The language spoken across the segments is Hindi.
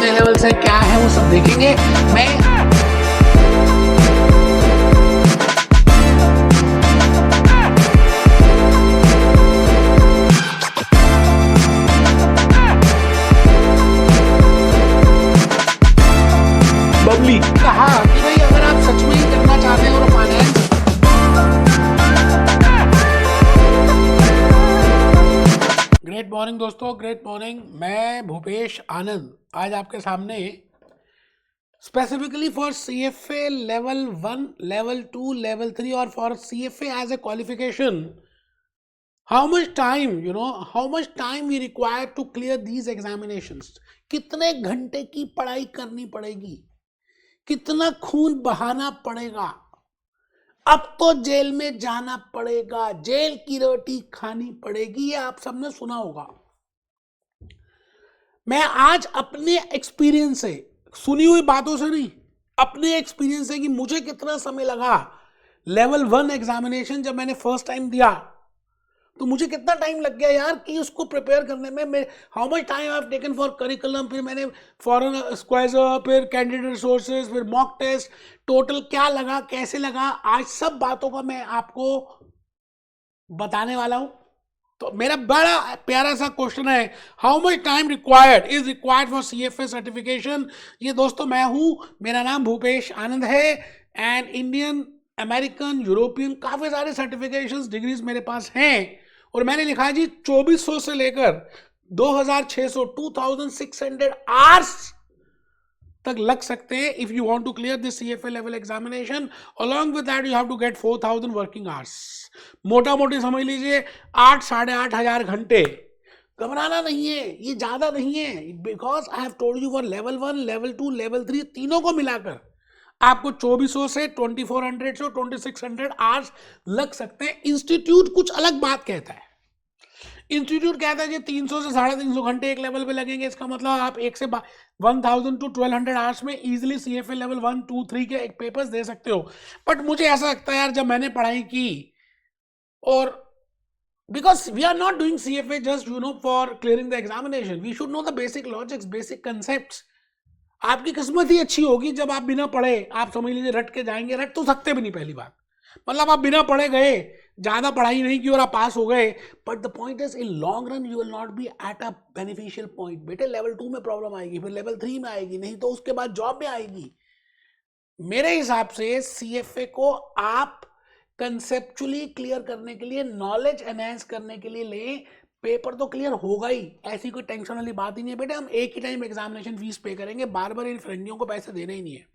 कितने लेवल से क्या है वो सब देखेंगे। मैं बबली कहा कि भाई अगर आप सच में ही करना चाहते हैं और फाइनेंस, ग्रेट मॉर्निंग दोस्तों, ग्रेट मॉर्निंग। मैं भूपेश आनंद आज आपके सामने specifically for CFA level 1, level 2, level 3 और for CFA as a qualification, how much time we require to clear these examinations, कितने घंटे की पढ़ाई करनी पड़ेगी, कितना खून बहाना पड़ेगा, अब तो जेल में जाना पड़ेगा, जेल की रोटी खानी पड़ेगी, ये आप सबने सुना होगा। मैं आज अपने एक्सपीरियंस से, सुनी हुई बातों से नहीं, अपने एक्सपीरियंस से कि मुझे कितना समय लगा लेवल 1 एग्जामिनेशन जब मैंने फर्स्ट टाइम दिया, तो मुझे कितना टाइम लग गया यार कि उसको प्रिपेयर करने में। How much time I have taken for curriculum, फिर मैंने फॉरेन स्क्वाइजर, फिर कैंडिडेट रिसोर्सेज, फिर मॉक टेस्ट, टोटल क्या लगा, कैसे लगा, आज सब बातों का मैं आपको बताने वाला हूं। तो मेरा बड़ा प्यारा सा क्वेश्चन है, how much time is required for CFA certification. ये दोस्तों मैं हूं, मेरा नाम भूपेश आनंद है, एंड इंडियन, अमेरिकन, यूरोपियन काफी सारे सर्टिफिकेशंस, डिग्रीज मेरे पास हैं। और मैंने लिखा है जी 2400 से लेकर 2600, 2600 आवर्स तक लग सकते हैं if you want to clear this CFA level examination. Along with that you have to get 4000 working hours. मोटा मोटी समझ लीजिए 8 साढ़े 8 हजार घंटे। घबराना नहीं है, ये ज्यादा नहीं है, because I have told you for level 1, level 2, level 3 तीनों को मिलाकर आपको 2400 से 2400 से 2600 आवर्स लग सकते हैं। इंस्टीट्यूट कुछ अलग बात कहता है। इंस्टीट्यूट कहता है कि 300 से 350 घंटे एक लेवल पे लगेंगे। इसका मतलब आप 1000 to 1200 आवर्स में इजीली CFA लेवल 1, 2, 3 के एक पेपर्स दे सकते हो। बट मुझे ऐसा लगता है यार, जब मैंने पढ़ाई की, और because we are not doing CFA just for clearing the examination, we should know the basic logics, basic concept. आपकी किस्मत ही अच्छी होगी जब आप बिना पढ़े, आप समझ लीजिए रट के जाएंगे। रट तो सकते भी नहीं, पहली बात, मतलब आप बिना पढ़े गए, ज्यादा पढ़ाई नहीं की और आप पास हो गए, but the point is in long run you will not be at a beneficial point. बेटे लेवल 2 में प्रॉब्लम आएगी, फिर लेवल 3 में आएगी, नहीं तो उसके बाद जॉब में आएगी। मेरे हिसाब से CFA को आप कंसेप्चुअली क्लियर करने के लिए, नॉलेज एनहांस करने के लिए लें, पेपर तो क्लियर होगा ही, ऐसी कोई टेंशन वाली बात ही नहीं है। बेटे हम एक ही टाइम एग्जामिनेशन फीस पे करेंगे, बार बार इन फ्रेंडियों को पैसे देने ही नहीं है।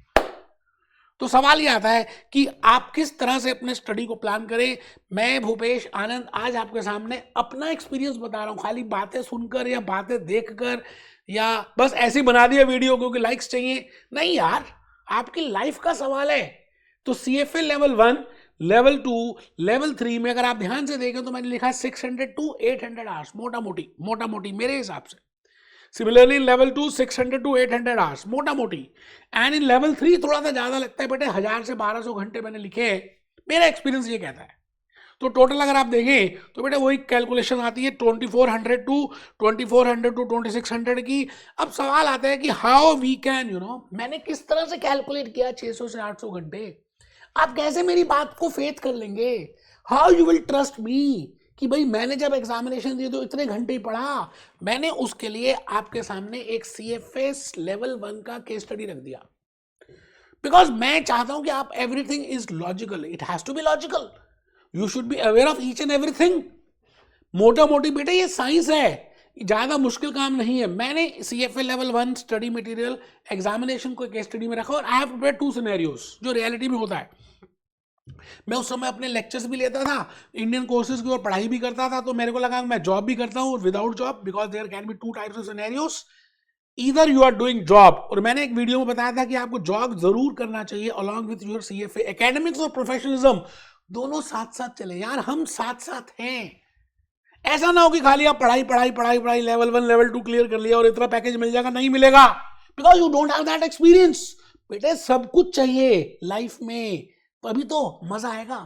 तो सवाल ये आता है कि आप किस तरह से अपने स्टडी को प्लान करें। मैं भूपेश आनंद आज आपके सामने अपना एक्सपीरियंस बता रहा हूँ, खाली बातें सुनकर या बातें देखकर या बस ऐसे बना दिया वीडियो क्योंकि लाइक्स चाहिए, नहीं यार, आपकी लाइफ का सवाल है। तो CFA लेवल 1, लेवल 2, लेवल 3 में अगर आप ध्यान से देखें तो मैंने लिखा है 600 to 800 आवर्स, मोटा मोटी मेरे हिसाब से। सिमिलरली लेवल 2 600 to 800 आवर्स, मोटा मोटी। एंड इन लेवल 3 थोड़ा सा ज्यादा लगता है बेटे, 1000 से 1200 घंटे मैंने लिखे हैं, मेरा एक्सपीरियंस ये कहता है। तो टोटल अगर आप देखें तो बेटे वही कैलकुलेशन आती है 2400 to 2600 की। अब सवाल आता है कि हाउ वी कैन मैंने किस तरह से कैलकुलेट किया 600 से 800 घंटे। आप कैसे मेरी बात को फेथ कर लेंगे? How you will trust me कि भाई मैंने जब एग्जामिनेशन दिए तो इतने घंटे ही पढ़ा। मैंने उसके लिए आपके सामने एक CFA लेवल 1 का केस स्टडी रख दिया, बिकॉज मैं चाहता हूं कि आप everything is logical, it has to be logical, you should be aware of each and everything. मोटा मोटी बेटे ये साइंस है, ज्यादा मुश्किल काम नहीं है। मैंने CFA level 1 study material examination को केस स्टडी में रखा और आई हैव प्रिपेयर्ड 2 सिनेरियोस जो रियलिटी में होता है। मैं उस समय अपने लेक्चर्स भी लेता था, इंडियन कोर्सेज की और पढ़ाई भी करता था, तो मेरे को लगा मैं जॉब भी करता हूँ without job, because there can be 2 types of scenarios, either you are doing job, और मैंने एक वीडियो में बताया था कि आपको जॉब जरूर करना चाहिए along with your CFA। Academics और प्रोफेशनलिज्म दोनों साथ साथ चले यार, हम साथ साथ हैं। ऐसा ना हो कि खाली आप पढ़ाई पढ़ाई पढ़ाई पढ़ाई लेवल 1 लेवल 2 क्लियर कर लिया और इतना पैकेज मिल जाएगा, नहीं मिलेगा, because you don't have that experience. बेटे सब कुछ चाहिए लाइफ में, तभी तो मजा आएगा।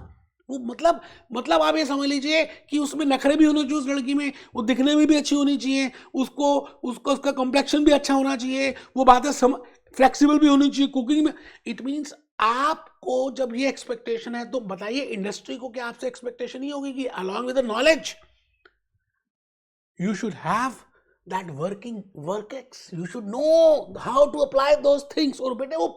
वो मतलब आप ये समझ लीजिए कि उसमें नखरे भी होने चाहिए उस लड़की में, वो दिखने में भी अच्छी होनी चाहिए, उसका कॉम्प्लेक्शन भी अच्छा होना चाहिए, वो बातें फ्लेक्सिबल भी होनी चाहिए कुकिंग में। इट मीन्स आपको जब ये एक्सपेक्टेशन है तो बताइए इंडस्ट्री को क्या आपसे एक्सपेक्टेशन ही होगी कि along with the knowledge you should have that work ex, you should know how to apply those things। और बेटे वो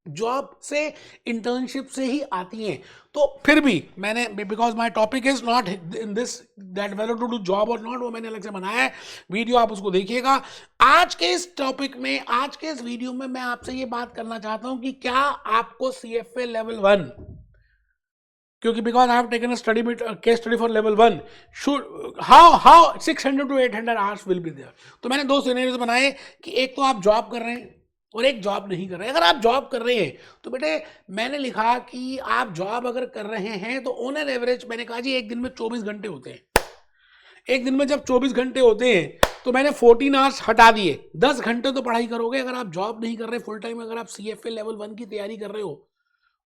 जॉब से इंटर्नशिप से ही आती हैं। तो फिर भी मैंने, because my topic is not in this that whether to do job और नॉट, वो मैंने अलग से बनाया है वीडियो, आप उसको देखिएगा। आज के इस टॉपिक में, आज के इस वीडियो में मैं आपसे ये बात करना चाहता हूं कि क्या आपको CFA लेवल 1, क्योंकि because I have taken a study case study for level 1, should how 600 to 800 hours will be there. तो मैंने 2 सिनेरियोज बनाए कि एक तो आप जॉब कर रहे हैं और एक जॉब नहीं कर रहे हैं। अगर आप जॉब कर रहे हैं तो बेटे मैंने लिखा कि आप जॉब अगर कर रहे हैं तो ऑन एन एवरेज मैंने कहा जी एक दिन में 24 घंटे होते हैं। एक दिन में जब 24 घंटे होते हैं तो मैंने 14 आवर्स हटा दिए, 10 घंटे तो पढ़ाई करोगे। अगर आप जॉब नहीं कर रहे फुल टाइम, अगर आप CFA लेवल 1 की तैयारी कर रहे हो,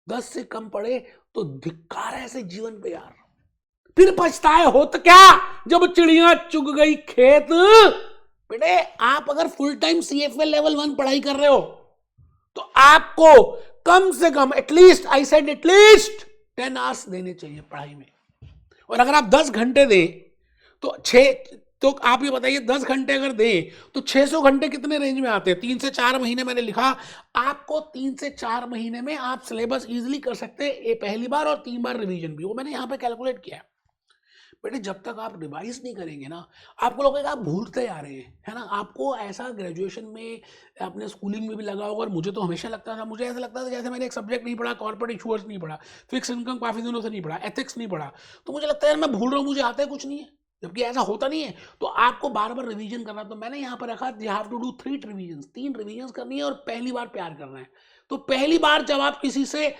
10 से कम पढ़े तो धिक्कार है ऐसे जीवन पे यार। फिर पछताए हो तो क्या जब चिड़िया चुग गई खेत। बेटे आप अगर फुल टाइम CFA लेवल 1 पढ़ाई कर रहे हो तो आपको कम से कम at least, I said at least 10 hours देने चाहिए पढ़ाई में। और अगर आप 10 घंटे दें तो आप ये बताइए 10 घंटे अगर दें तो 600 घंटे कितने रेंज में आते हैं? 3 से 4 महीने मैंने लिखा आपको 3 से 4 महीने में आप सिलेबस इजीली कर सकते हैं, ये पहली बार, और 3 बार रिवीजन भी, वो मैंने यहाँ पे कैलकुलेट किया। बेटे जब तक आप रिवाइज नहीं करेंगे ना, आपको लगेगा आप भूलते आ रहे हैं, है ना। आपको ऐसा ग्रेजुएशन में, अपने स्कूलिंग में भी लगा होगा, और मुझे तो हमेशा लगता था, मुझे ऐसा लगता था जैसे मैंने एक सब्जेक्ट नहीं पढ़ा, कॉर्पोरेट इशूअर्स नहीं पढ़ा, फिक्स इनकम काफ़ी दिनों से नहीं पढ़ा, एथिक्स नहीं पढ़ा, तो मुझे लगता है मैं भूल रहा हूँ, मुझे आता है कुछ नहीं है, जबकि ऐसा होता नहीं है। तो आपको बार बार रिवीजन करना, तो मैंने यहाँ पर रखा you have to do 3 revision, 3 revision करनी है और पहली बार प्यार करना है। तो पहली बार जब आप किसी से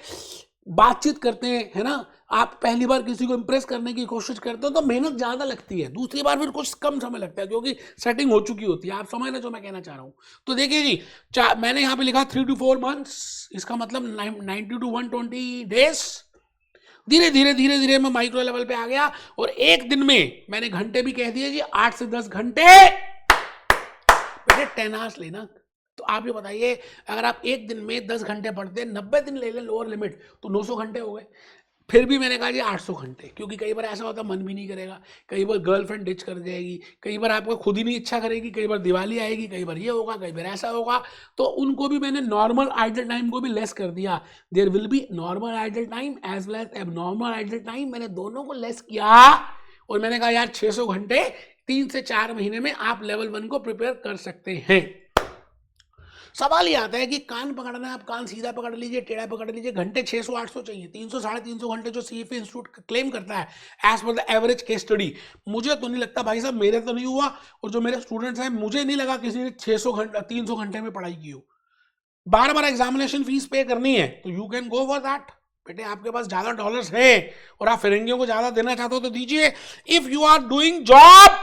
बातचीत करते हैं, है ना, आप पहली बार किसी को इंप्रेस करने की कोशिश करते हो तो मेहनत ज़्यादा लगती है, दूसरी बार फिर कुछ कम समय लगता है क्योंकि सेटिंग हो चुकी होती है। आप समझ रहे जो मैं कहना चाह रहा हूँ। तो देखिए जी, मैंने यहाँ पे लिखा 3 to 4 months, इसका मतलब 90 to 120 days। धीरे धीरे धीरे धीरे मैं माइक्रो लेवल पे आ गया, और एक दिन में मैंने घंटे भी कह दिए जी, 8 से 10 घंटे, बेटे 10 आवर्स लेना। तो आप ये बताइए, अगर आप एक दिन में 10 घंटे पढ़ते हैं, 90 दिन ले लें लोअर लिमिट, तो 900 घंटे हो गए। फिर भी मैंने कहा जी 800 घंटे, क्योंकि कई बार ऐसा होता है मन भी नहीं करेगा, कई बार गर्लफ्रेंड डिच कर जाएगी, कई बार आपको खुद ही नहीं इच्छा करेगी, कई बार दिवाली आएगी, कई बार ये होगा, कई बार ऐसा होगा, तो उनको भी मैंने नॉर्मल आइडल टाइम को भी लेस कर दिया। There will be normal idle time as well as abnormal idle time, मैंने दोनों को लेस किया। और मैंने कहा यार 600 घंटे 3 से 4 महीने में आप लेवल 1 को प्रिपेयर कर सकते हैं। सवाल ये आता है कि कान पकड़ना है, आप कान सीधा पकड़ लीजिए, टेढ़ा पकड़ लीजिए, घंटे 600-800 चाहिए, 300 350 घंटे जो CFA इंस्टीट्यूट क्लेम करता है as per the average case study. मुझे तो नहीं लगता भाई साहब, मेरे तो नहीं हुआ, और जो मेरे स्टूडेंट्स हैं मुझे नहीं लगा किसी ने 600 घंटे 300 घंटे में पढ़ाई की हो। बार बार एग्जामिनेशन फीस पे करनी है तो you can go for that. बेटे आपके पास ज़्यादा डॉलर्स है और आप फिरंगियों को ज़्यादा देना चाहते हो तो दीजिए, if you are doing job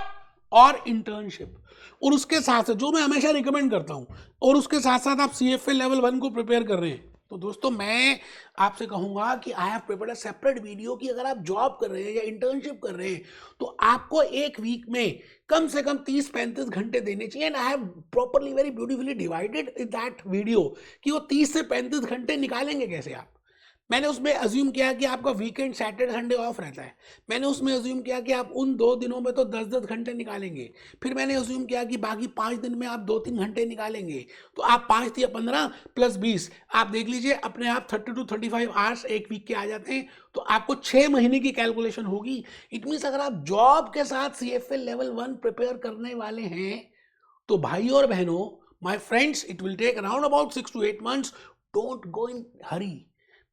और इंटर्नशिप। और उसके साथ साथ जो मैं हमेशा रिकमेंड करता हूं, और उसके साथ साथ आप CFA लेवल 1 को प्रिपेयर कर रहे हैं, तो दोस्तों मैं आपसे कहूंगा कि I have prepared a separate video कि अगर आप जॉब कर रहे हैं या इंटर्नशिप कर रहे हैं तो आपको एक वीक में कम से कम 30-35 घंटे देने चाहिए। And I have properly very beautifully divided in that video कि वो 30 से 35 घंटे निकालेंगे कैसे आप। मैंने उसमें अज्यूम किया कि आपका वीकेंड सैटरडे संडे ऑफ रहता है, मैंने उसमें अज्यूम किया कि आप उन 2 दिनों में तो 10-10 घंटे निकालेंगे, फिर मैंने अज्यूम किया कि बाकी 5 दिन में आप 2-3 घंटे निकालेंगे, तो आप 5 या 15 प्लस 20 आप देख लीजिए अपने आप 30 to 35 आवर्स एक वीक के आ जाते हैं। तो आपको 6 महीने की कैलकुलेशन होगी। इट मीन्स अगर आप जॉब के साथ CFA लेवल 1 प्रिपेयर करने वाले हैं तो भाई और बहनों, my friends, it will take around about 6 to 8 months। Don't go in hurry.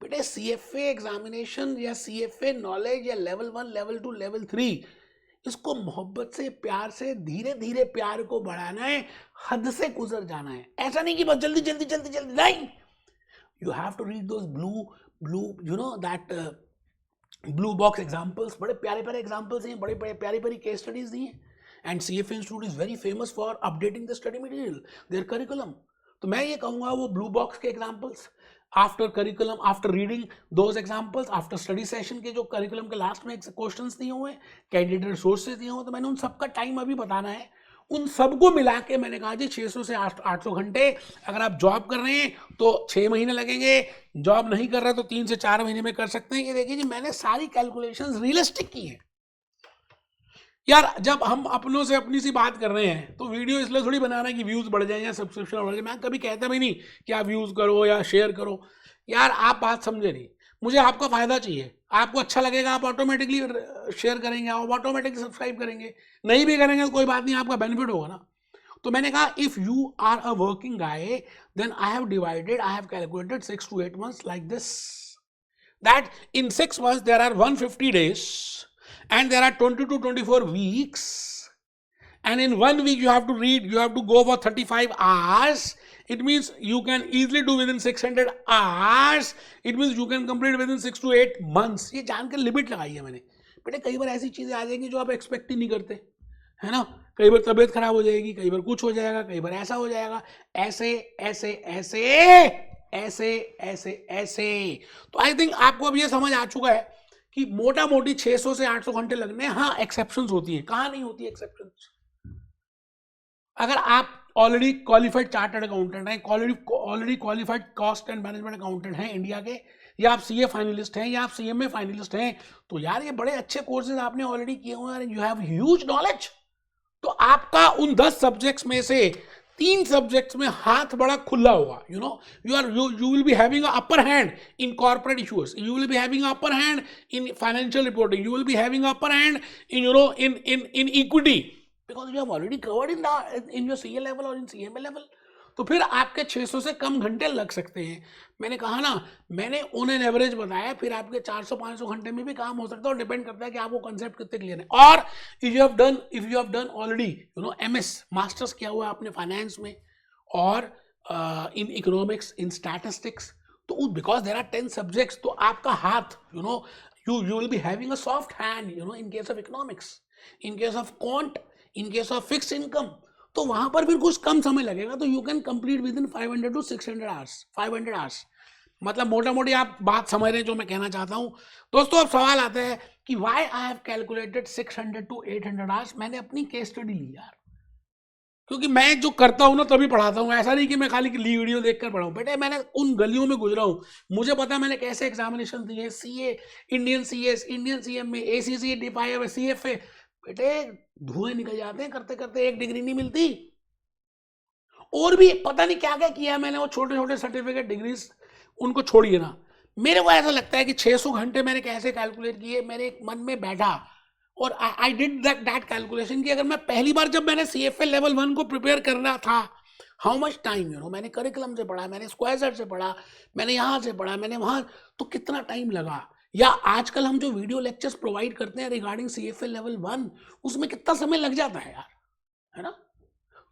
बेटे CFA एग्जामिनेशन या CFA नॉलेज या लेवल 1 लेवल 2 लेवल 3, इसको मोहब्बत से, प्यार से, धीरे धीरे प्यार को बढ़ाना है, हद से गुजर जाना है। ऐसा नहीं कि बस जल्दी जल्दी जल्दी जल्दी, नहीं। You have to read those blue you know that blue box examples. बड़े प्यारे प्यारे एग्जाम्पल्स हैं, बड़े बड़े प्यारी प्यारी केस स्टडीज दी हैं। And CFA institute is very famous for updating the study material, their curriculum. तो मैं ये कहूँगा वो ब्लू बॉक्स के examples after curriculum, after reading those examples, after study session के जो करिकुलम के लास्ट में क्वेश्चंस दिए हुए, कैंडिडेट रिसोर्सेज दिए हुए, तो मैंने उन सबका टाइम अभी बताना है। उन सबको मिला के मैंने कहा जी 600 से 800 घंटे। अगर आप जॉब कर रहे हैं तो 6 महीने लगेंगे, जॉब नहीं कर रहे तो 3 से 4 महीने में कर सकते हैं। ये देखिए जी, मैंने सारी कैलकुलेशंस रियलिस्टिक की हैं यार। जब हम अपनों से अपनी सी बात कर रहे हैं तो वीडियो इसलिए थोड़ी बना रहे हैं कि व्यूज बढ़ जाए या सब्सक्रिप्शन बढ़ जाए। मैं कभी कहता भी नहीं कि आप व्यूज करो या शेयर करो यार, आप बात समझे नहीं। मुझे आपका फायदा चाहिए, आपको अच्छा लगेगा आप ऑटोमेटिकली शेयर करेंगे, आप ऑटोमेटिकली सब्सक्राइब करेंगे, नहीं भी करेंगे तो कोई बात नहीं, आपका बेनिफिट होगा ना। तो मैंने कहा if you are a working guy then I have calculated 6 to 8 months like this, that in 6 months there are 150 days and there are 20 to 24 weeks, and in 1 week you have to read, you have to go for 35 hours. It means you can easily do within 600 hours. It means you can complete within 6 to 8 months. ये जानकर लिमिट लगाई है मैंने। बेटे कई बार ऐसी चीजें आ जाएंगी जो आप एक्सपेक्ट ही नहीं करते, है ना। कई बार तबीयत खराब हो जाएगी, कई बार कुछ हो जाएगा, कई बार ऐसा हो जाएगा, ऐसे ऐसे ऐसे ऐसे ऐसे ऐसे। तो आई थिंक आपको अब ये समझ आ चुका है कि मोटा मोटी 600 से 800 घंटे लगने। हाँ एक्सेप्शंस होती है, कहाँ नहीं होती एक्सेप्शंस। अगर आप ऑलरेडी क्वालिफाइड चार्टर्ड अकाउंटेंट हैं, already qualified cost and management accountant हैं इंडिया के, या आप सीए फाइनलिस्ट हैं, या आप सीएमए फाइनलिस्ट हैं, तो यार ये बड़े अच्छे कोर्सेज आपने ऑलरेडी किए हुए हैं, यू हैव ह्यूज नॉलेज। तो आपका उन 10 सब्जेक्ट्स में से 3 सब्जेक्ट्स में हाथ बड़ा खुला होगा। You know you will be having an upper hand in corporate issues, you will be having an upper hand in financial reporting, you will be having an upper hand in in equity, because you have already covered in your CA level or in CMA level. तो फिर आपके 600 से कम घंटे लग सकते हैं। मैंने कहा ना, मैंने ऑन एन एवरेज बताया, फिर आपके 400-500 घंटे में भी काम हो सकता है, और डिपेंड करता है कि आपको कंसेप्ट कितने क्लियर है। और if you have done already MS masters किया हुआ है आपने फाइनेंस में और इन इकोनॉमिक्स, इन स्टैटिस्टिक्स, तो बिकॉज देयर आर 10 सब्जेक्ट्स, तो आपका हाथ you will be having a soft hand in case of economics, in case of quant, in case of fixed income। तो वहां पर फिर कुछ कम समय लगेगा, तो you can complete with in 500 to 600 hours, 500 hours. मतलब मोटा मोटी आप बात समझ रहे हैं जो मैं कहना चाहता हूं। दोस्तों अब सवाल आता है कि why I have calculated 600 to 800 hours. मैंने अपनी केस स्टडी ली यार, क्योंकि मैं जो करता हूं ना तभी पढ़ाता हूं। ऐसा नहीं कि मैं खाली ली वीडियो देखकर पढ़ाऊं। बेटे मैंने उन गलियों में गुजरा हूं, मुझे पता है मैंने कैसे एग्जामिनेशन दिए, CA, Indian CS, Indian CMA, ACC, डीपाई, सीएफए। बेटे धुएं निकल जाते हैं करते करते, एक डिग्री नहीं मिलती। और भी पता नहीं क्या क्या किया मैंने, वो छोटे छोटे सर्टिफिकेट, डिग्रीज, उनको छोड़िए ना। मेरे को ऐसा लगता है कि 600 घंटे मैंने कैसे कैलकुलेट किए, मेरे मन में बैठा और आई डिड दैट कैलकुलेशन कि अगर मैं पहली बार जब मैंने CFA लेवल 1 को प्रिपेयर करना था, हाउ मच टाइम मैंने करिकुलम से पढ़ा, मैंने स्क्वायर से पढ़ा, मैंने यहाँ से पढ़ा, मैंने वहाँ, तो कितना टाइम लगा। या आजकल हम जो वीडियो लेक्चर्स प्रोवाइड करते हैं रिगार्डिंग CFA लेवल 1, उसमें कितना समय लग जाता है यार, है ना।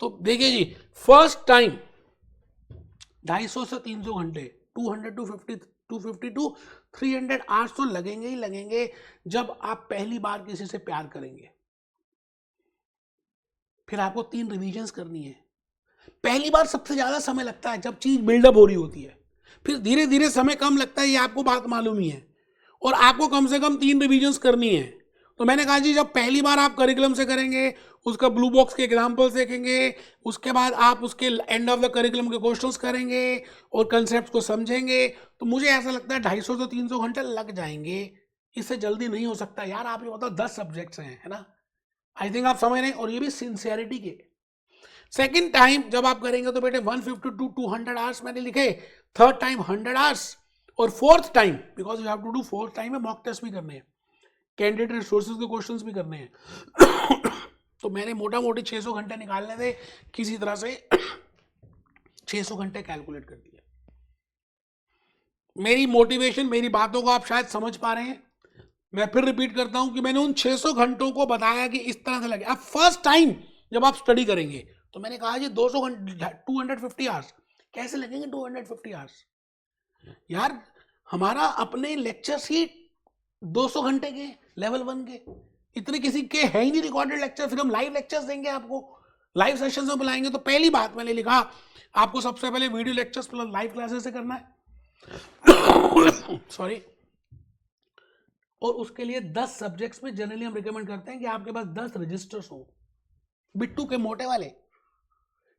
तो देखिए जी, फर्स्ट टाइम 250 से 300 घंटे, 200 to 250 to 300 आवर्स तो लगेंगे ही लगेंगे जब आप पहली बार किसी से प्यार करेंगे। फिर आपको 3 रिवीजन्स करनी है। पहली बार सबसे ज्यादा समय लगता है जब चीज बिल्डअप हो रही होती है, फिर धीरे धीरे समय कम लगता है, ये आपको बात मालूम ही है। और आपको कम से कम 3 रिवीजन्स करनी है। तो मैंने कहा जी जब पहली बार आप करिकुलम से करेंगे, उसका ब्लू बॉक्स के एग्जाम्पल्स देखेंगे, उसके बाद आप उसके एंड ऑफ द करिकुलम के क्वेश्चंस करेंगे और कंसेप्ट को समझेंगे, तो मुझे ऐसा लगता है 250 से 300 घंटे लग जाएंगे। इससे जल्दी नहीं हो सकता यार। आप ये बताओ 10 सब्जेक्ट्स हैं, है ना। आई थिंक आप समझ रहे हैं, और ये भी सिंसियरिटी के। सेकेंड टाइम जब आप करेंगे तो बेटे 150 to 200 आवर्स मैंने लिखे, थर्ड टाइम 100 आवर्स, और fourth time because you have to do fourth time में मॉक टेस्ट भी करने हैं, कैंडिडेट रिसोर्सेज के क्वेश्चंस भी करने हैं। तो मैंने मोटा मोटी 600 घंटे निकालने थे, किसी तरह से 600 घंटे कैलकुलेट कर दिए। मेरी मोटिवेशन, मेरी बातों को आप शायद समझ पा रहे हैं। मैं फिर रिपीट करता हूं कि मैंने उन 600 घंटों को बताया कि इस तरह से लगे। अब फर्स्ट टाइम जब आप स्टडी करेंगे तो मैंने कहा जी 200 घंटे, 250 आवर्स कैसे लगेंगे। 250 आवर्स यार, हमारा अपने लेक्चर्स ही 200 घंटे के लेवल 1 के, इतने किसी के है ही नहीं रिकॉर्डेड लेक्चर। फिर हम लाइव लेक्चर्स देंगे आपको, लाइव सेशंस में बुलाएंगे। तो पहली बात मैंने लिखा, आपको सबसे पहले video lectures plus live classes से करना है। सॉरी। और उसके लिए 10 सब्जेक्ट्स में जनरली हम रिकमेंड करते हैं कि आपके पास 10 रजिस्टर्स हो, बिट्टू के मोटे वाले,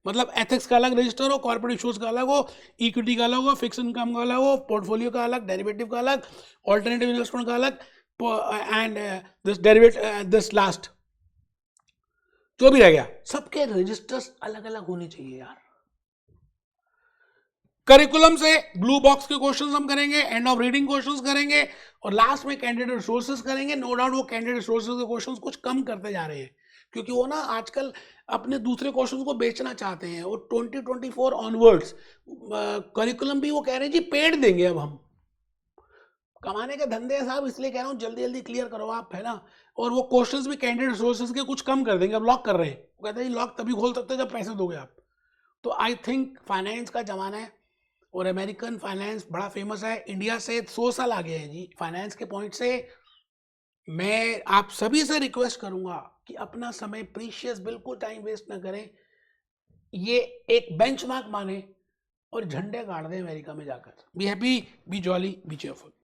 मतलब एथिक्स का अलग रजिस्टर हो, कॉर्पोरेट इश्यूज का अलग हो, इक्विटी का अलग हो, फिक्स इनकम का अलग हो, पोर्टफोलियो का अलग, डेरिवेटिव का अलग, ऑल्टरनेटिव इन्वेस्टमेंट का अलग, and this derivative, this last जो भी रह गया, सबके रजिस्टर्स अलग अलग होने चाहिए यार। करिकुलम से ब्लू बॉक्स के क्वेश्चंस हम करेंगे, एंड ऑफ रीडिंग क्वेश्चंस करेंगे, और लास्ट में कैंडिडेट रिसोर्सेज करेंगे। नो डाउट वो कैंडिडेट रिसोर्सेज के क्वेश्चंस कुछ कम करते जा रहे हैं, क्योंकि वो ना आजकल अपने दूसरे क्वेश्चंस को बेचना चाहते हैं, और 2024 ऑनवर्ड्स करिकुलम भी वो कह रहे हैं जी पेड देंगे अब हम, कमाने के धंधे हैं साहब, इसलिए कह रहा हूँ जल्दी जल्दी क्लियर करो आप, है ना। और वो क्वेश्चंस भी कैंडिडेट रिसोर्सेज के कुछ कम कर देंगे, अब लॉक कर रहे हैं, वो कहते हैं लॉक तभी खोल सकते हैं जब पैसे दोगे आप। तो आई थिंक फाइनेंस का जमाना है, और अमेरिकन फाइनेंस बड़ा फेमस है, इंडिया से 100 साल आगे है जी फाइनेंस के पॉइंट से। मैं आप सभी से रिक्वेस्ट करूंगा कि अपना समय प्रीशियस, बिल्कुल टाइम वेस्ट ना करें, ये एक बेंचमार्क माने और झंडे गाड़ दें अमेरिका में जाकर। Be happy, B jolly, B cheerful.